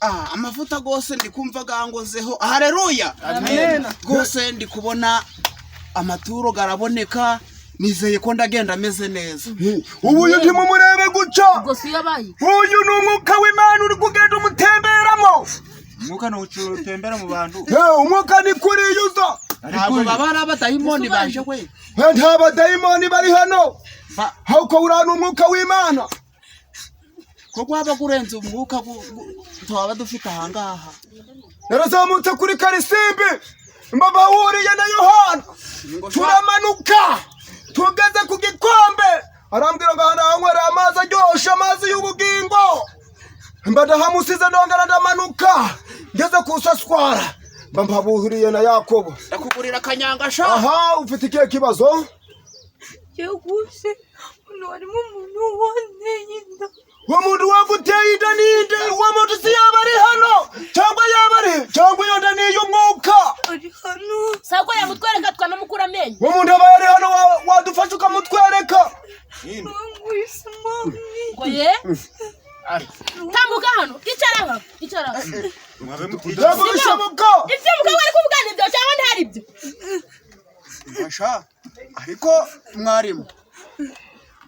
amavuta gose ndi kumva gangozeho. Haleluya. Amen. Gose ndi kubona amaturo garaboneka. Nizeye ko ndagenda ameze neza. Ubu uyu ntimumurebe guca. Gose yabaye. Uyu ni umwuka w'Imana uri kugenda umutemberamo. Umwuka no utembera mu bantu. Umwuka ni kuriyuza. Ntabwo babara abadayimoni baje we. Nta badayimoni bari hano. Hauko urana umwuka w'Imana. Ko kwaba kurenza umwuka twaba dufite ahangaha. Narazamutse kuri Karisimbi. Mbabahuriye na Yohana. Turamanuka. Tugeze ku gikombe. Arambwira ngo hano hanywera amazi aryoshe, amazi y'ubugingo. Mbadahamusize ndongera ndamanuka. Ngeze ku Saswara. Mbabuhuriye na Yakobo. Ndakugurira kanyanga sha. Aha, ufite ikihe kibazo? Yeguse unari mu muntu wanteye inda. Wa muntu waguteye inda ninde? Wa muntu si yaba ari hano cyangwa yaba ari cyangwa yonda niyo mwuka. Ari hano. Sako yamutwereka twanamukura amenyo. Wa muntu aba ari hano wadufasha ukamutwereka. Ngwise mami. Ngo ye? Tambuka hano. Icara. Ntabwo bishoboka. Ibyo mugabo ari kuvugana ibyo cyangwa ntari ibyo. Masha. Ariko mwarimu.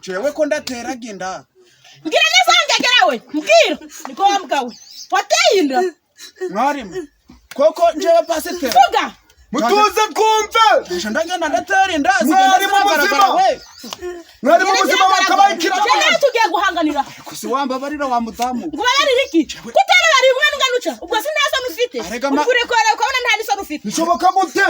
Jewe ko ndateraga inda. Mbwira nezangegerawe. Mbwira. Niko wamgawe. Wateye inda. Mwarimu. Koko njewe pasiteri. Vuga. Mutuze twumve. Ndagenda ndatera inda. Mwarimu muzima. Mwarimu muzima bakabayikira. Cyane tugiye guhanganira. Kusi wamba barira wa mudamu. Ngo bararira iki? Kutari bari umwana uganuca. Ubwo sinasa nufite. Arega ma. Ukure ko ukabona nta nisano ufite. Bishoboka gute?